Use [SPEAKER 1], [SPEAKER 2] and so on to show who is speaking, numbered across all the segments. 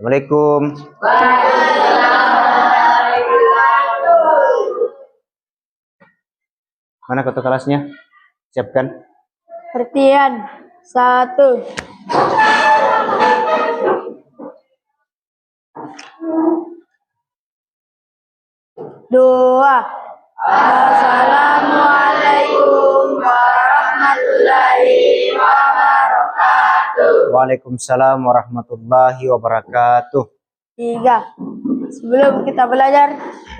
[SPEAKER 1] Assalamualaikum. Mana ketua kelasnya? Siapkan.
[SPEAKER 2] Perhatian. 1. 2. Assalamualaikum warahmatullahi wabarakatuh.
[SPEAKER 1] Waalaikumsalam warahmatullahi wabarakatuh.
[SPEAKER 2] 3. Sebelum kita belajar,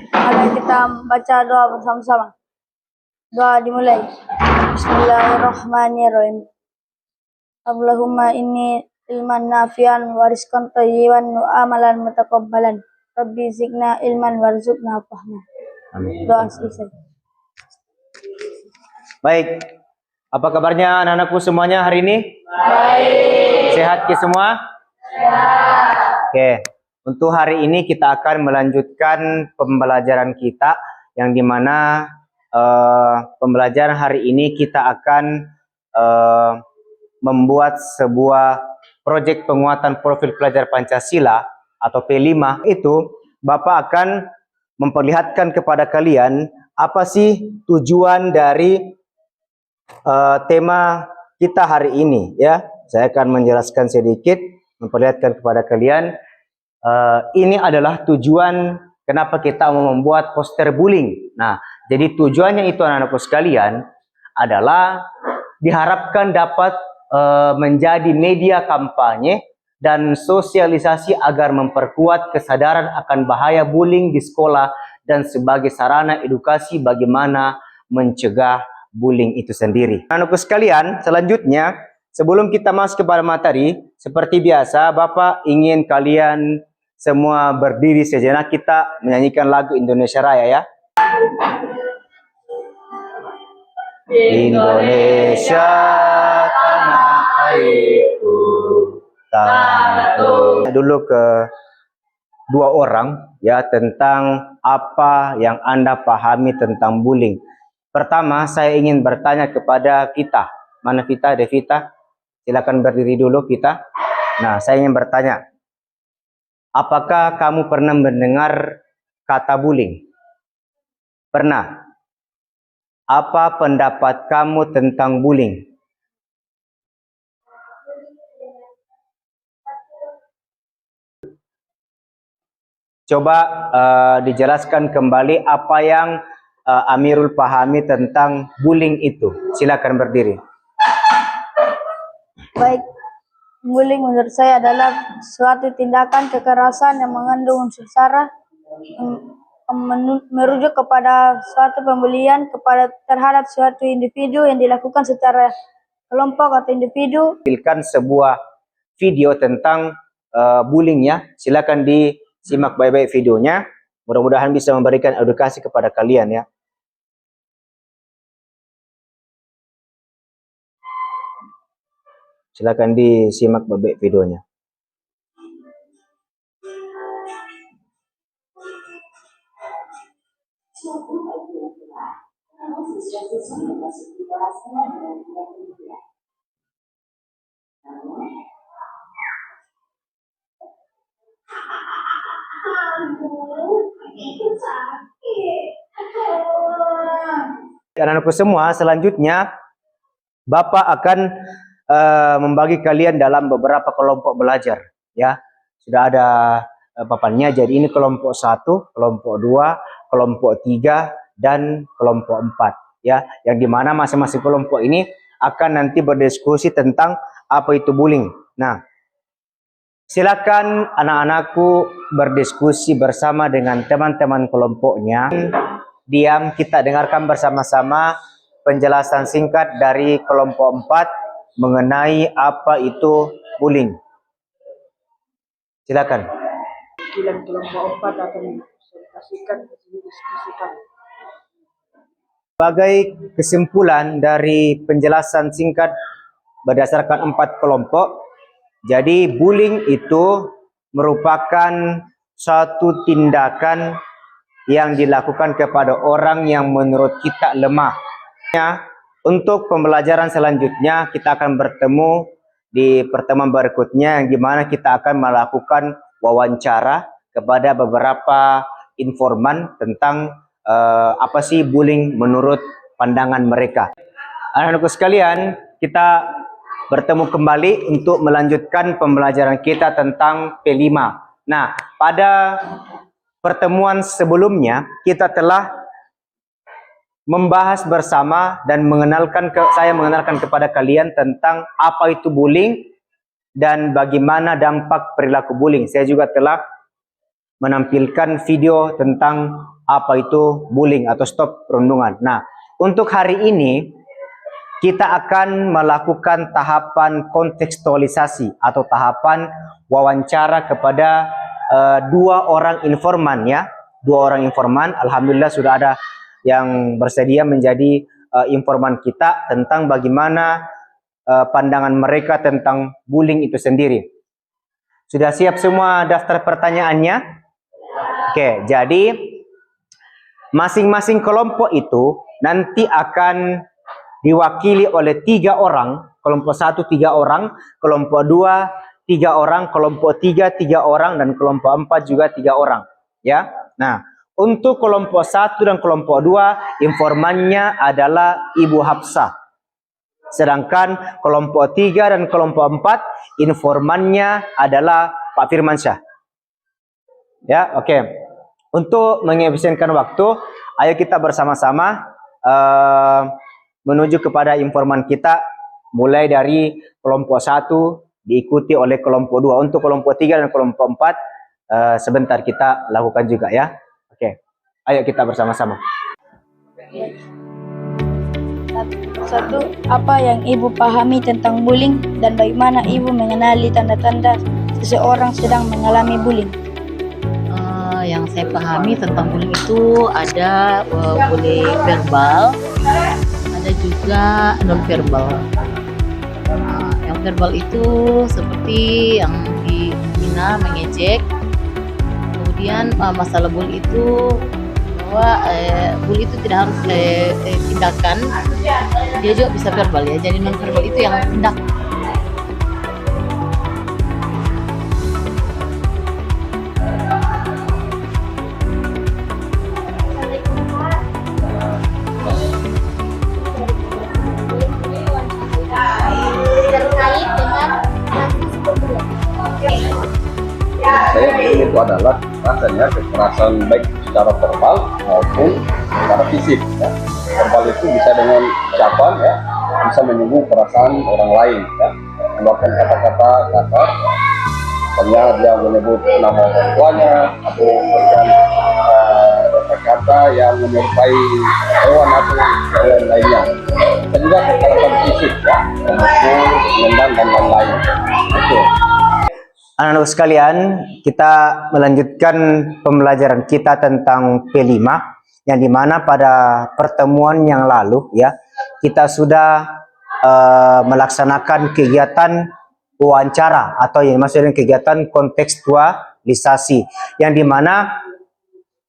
[SPEAKER 2] mari kita baca doa bersama-sama. Doa dimulai. Bismillahirrahmanirrahim. Allahumma inni ilman nafian wa rizqan thayyiban wa amalan mutaqabbalan. Rabbi zidna ilman warzuqna fahma.
[SPEAKER 1] Amin.
[SPEAKER 2] Doa selesai.
[SPEAKER 1] Baik. Apa kabarnya anak-anakku semuanya hari ini?
[SPEAKER 2] Baik.
[SPEAKER 1] Sehat ke semua? Sehat. Oke. Untuk hari ini kita akan melanjutkan pembelajaran kita yang dimana pembelajaran hari ini kita akan membuat sebuah proyek penguatan profil pelajar Pancasila atau P5. Itu Bapak akan memperlihatkan kepada kalian apa sih tujuan dari tema kita hari ini, ya. Saya akan menjelaskan sedikit, memperlihatkan kepada kalian. Ini adalah tujuan kenapa kita mau membuat poster bullying. Nah, jadi tujuannya itu anak-anakku sekalian adalah diharapkan dapat menjadi media kampanye dan sosialisasi agar memperkuat kesadaran akan bahaya bullying di sekolah dan sebagai sarana edukasi bagaimana mencegah bullying itu sendiri. Anak-anakku sekalian, selanjutnya sebelum kita masuk kepada materi, seperti biasa Bapak ingin kalian semua berdiri sejenak, kita menyanyikan lagu Indonesia Raya, ya. Indonesia tanah airku, tanah. Dulu ke dua orang, ya, tentang apa yang Anda pahami tentang bullying. Pertama, saya ingin bertanya kepada Vita. Mana Vita? Devita? Silakan berdiri dulu, Vita. Nah, saya ingin bertanya. Apakah kamu pernah mendengar kata bullying? Pernah? Apa pendapat kamu tentang bullying? Coba dijelaskan kembali apa yang Amirul pahami tentang bullying itu. Silakan berdiri.
[SPEAKER 2] Baik. Bullying menurut saya adalah suatu tindakan kekerasan yang mengandung unsur sara, merujuk kepada suatu pembulian terhadap suatu individu yang dilakukan secara kelompok atau individu.
[SPEAKER 1] Tampilkan sebuah video tentang bullying, ya. Silakan disimak baik-baik videonya. Mudah-mudahan bisa memberikan edukasi kepada kalian, ya. Silakan disimak baik-baik videonya. Anak-anakku semua, selanjutnya Bapak akan membagi kalian dalam beberapa kelompok belajar, ya. Sudah ada papannya. Jadi ini kelompok 1, kelompok 2, kelompok 3 dan kelompok 4, ya. Yang dimana masing-masing kelompok ini akan nanti berdiskusi tentang apa itu bullying. Nah, silakan anak-anakku berdiskusi bersama dengan teman-teman kelompoknya. Diam, kita dengarkan bersama-sama penjelasan singkat dari kelompok 4 mengenai apa itu bullying. Silakan.
[SPEAKER 2] Kelompok 4 akan mempresentasikan diskusikan.
[SPEAKER 1] Sebagai kesimpulan dari penjelasan singkat berdasarkan 4 kelompok, jadi bullying itu merupakan suatu tindakan yang dilakukan kepada orang yang menurut kita lemah. Untuk pembelajaran selanjutnya kita akan bertemu di pertemuan berikutnya yang dimana kita akan melakukan wawancara kepada beberapa informan tentang apa sih bullying menurut pandangan mereka. Anak-anakku sekalian, kita bertemu kembali untuk melanjutkan pembelajaran kita tentang P5. Nah, pada pertemuan sebelumnya kita telah membahas bersama dan saya mengenalkan kepada kalian tentang apa itu bullying dan bagaimana dampak perilaku bullying. Saya juga telah menampilkan video tentang apa itu bullying atau stop perundungan. Nah, untuk hari ini kita akan melakukan tahapan kontekstualisasi atau tahapan wawancara kepada dua orang informan ya. Dua orang informan, alhamdulillah sudah ada yang bersedia menjadi informan kita tentang bagaimana pandangan mereka tentang bullying itu sendiri. Sudah siap semua daftar pertanyaannya? Oke, jadi masing-masing kelompok itu nanti akan diwakili oleh 3 orang, kelompok 1 3 orang, kelompok 2 3 orang, kelompok 3 3 orang, dan kelompok 4 juga 3 orang. Ya, nah untuk kelompok 1 dan kelompok 2 informannya adalah Ibu Hafsah. Sedangkan kelompok 3 dan kelompok 4 informannya adalah Pak Firmansyah. Ya, oke. Untuk mengefisienkan waktu, ayo kita bersama-sama menuju kepada informan kita, mulai dari kelompok 1 diikuti oleh kelompok 2. Untuk kelompok 3 dan kelompok 4 sebentar kita lakukan juga ya. Oke. Ayo kita bersama-sama.
[SPEAKER 2] Satu, apa yang Ibu pahami tentang bullying dan bagaimana Ibu mengenali tanda-tanda seseorang sedang mengalami bullying?
[SPEAKER 3] Yang saya pahami tentang bullying itu ada bullying verbal, ada juga non verbal. Yang verbal itu seperti yang dihina, mengejek. Kemudian masalah bully itu bahwa bully itu tidak harus tindakan, dia juga bisa verbal ya. Jadi non verbal itu yang tindak.
[SPEAKER 4] Saya pikir itu adalah kekerasan baik secara verbal maupun secara fisik. Ya. Verbal itu bisa dengan ucapan, ya, bisa menyinggung perasaan orang lain, ya, mengeluarkan kata-kata kasar, misalnya dia menyebut nama orang tuanya atau memberikan kata-kata yang menyerupai hewan atau yang lainnya. Dan juga kekerasan fisik, ya, memukul, menendang dan lain-lain. Itu.
[SPEAKER 1] Anak-anak sekalian, kita melanjutkan pembelajaran kita tentang P5, yang dimana pada pertemuan yang lalu ya kita sudah melaksanakan kegiatan wawancara atau yang maksudnya kegiatan kontekstualisasi, yang dimana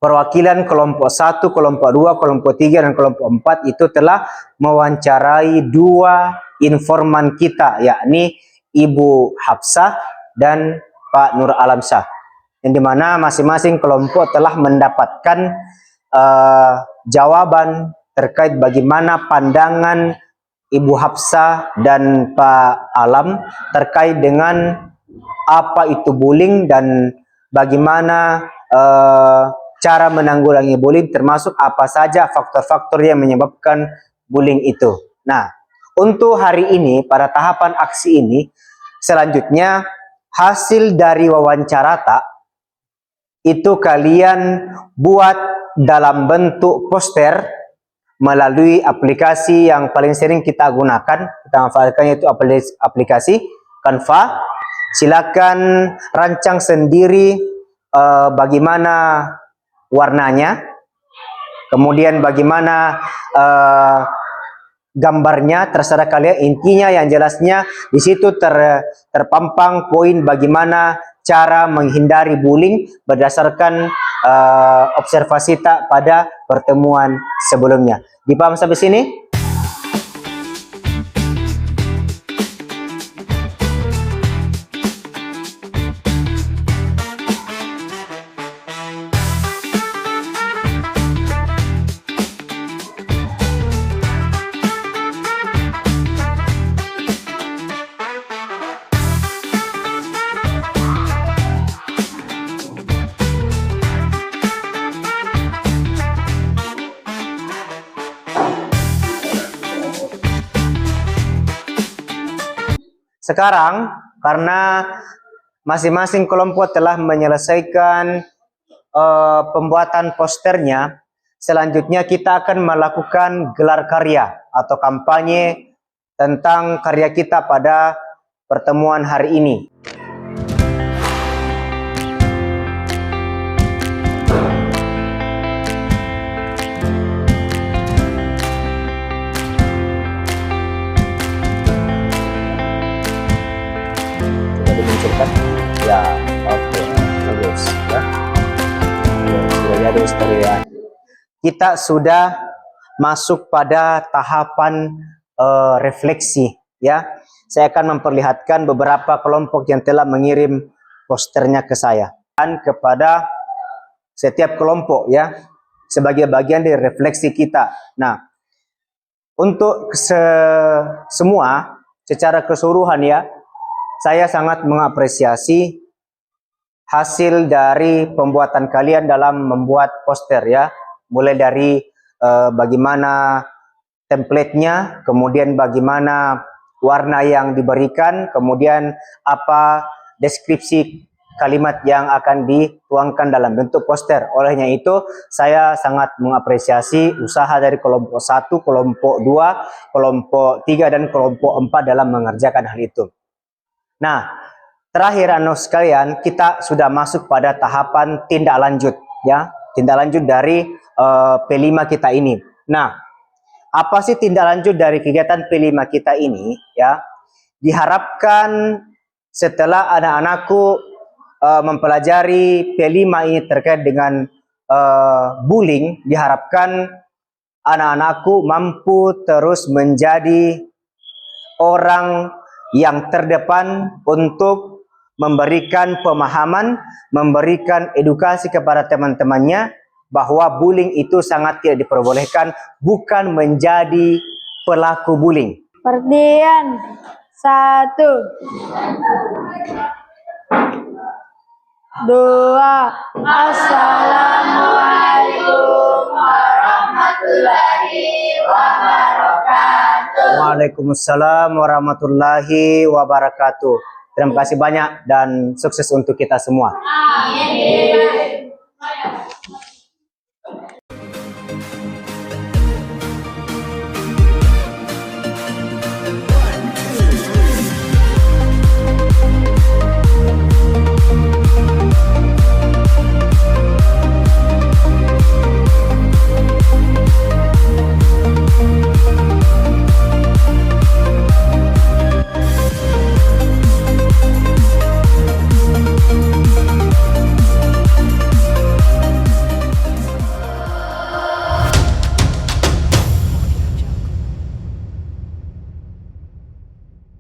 [SPEAKER 1] perwakilan kelompok 1, kelompok 2, kelompok 3, dan kelompok 4 itu telah mewawancarai 2 informan kita, yakni Ibu Hafsah dan Pak Nur Alamsyah, yang dimana masing-masing kelompok telah mendapatkan jawaban terkait bagaimana pandangan Ibu Hafsah dan Pak Alam terkait dengan apa itu bullying dan bagaimana cara menanggulangi bullying, termasuk apa saja faktor-faktor yang menyebabkan bullying itu. Nah, untuk hari ini pada tahapan aksi ini, selanjutnya hasil dari wawancara tak itu kalian buat dalam bentuk poster melalui aplikasi yang paling sering kita gunakan, kita manfaatkan, yaitu aplikasi Canva. Silakan rancang sendiri bagaimana warnanya, kemudian bagaimana gambarnya, terserah kalian. Intinya yang jelasnya di situ terpampang poin bagaimana cara menghindari bullying berdasarkan observasi tak pada pertemuan sebelumnya. Dipaham sampai sini? sekarang karena masing-masing kelompok telah menyelesaikan pembuatan posternya, selanjutnya kita akan melakukan gelar karya atau kampanye tentang karya kita pada pertemuan hari ini. Sudah dimunculkan? Ya, oke, bagus ya. Sudah ada ya. Kita sudah masuk pada tahapan refleksi ya. Saya akan memperlihatkan beberapa kelompok yang telah mengirim posternya ke saya dan kepada setiap kelompok ya sebagai bagian dari refleksi kita. Nah, untuk semua secara keseluruhan ya, saya sangat mengapresiasi hasil dari pembuatan kalian dalam membuat poster ya. Mulai dari bagaimana template-nya, kemudian bagaimana warna yang diberikan, kemudian apa deskripsi kalimat yang akan dituangkan dalam bentuk poster. Olehnya itu, saya sangat mengapresiasi usaha dari kelompok 1, kelompok 2, kelompok 3, dan kelompok 4 dalam mengerjakan hal itu. Nah, terakhir anak sekalian, kita sudah masuk pada tahapan tindak lanjut ya, tindak lanjut dari P5 kita ini. Nah, apa sih tindak lanjut dari kegiatan P5 kita ini ya? Diharapkan setelah anak-anakku mempelajari P5 ini terkait dengan bullying, diharapkan anak-anakku mampu terus menjadi orang yang terdepan untuk memberikan pemahaman, memberikan edukasi kepada teman-temannya bahwa bullying itu sangat tidak diperbolehkan, bukan menjadi pelaku bullying.
[SPEAKER 2] Perhatian 1, 2. Assalamualaikum warahmatullahi wabarakatuh.
[SPEAKER 1] Waalaikumsalam warahmatullahi wabarakatuh. Terima kasih banyak dan sukses untuk kita semua.
[SPEAKER 2] Amin.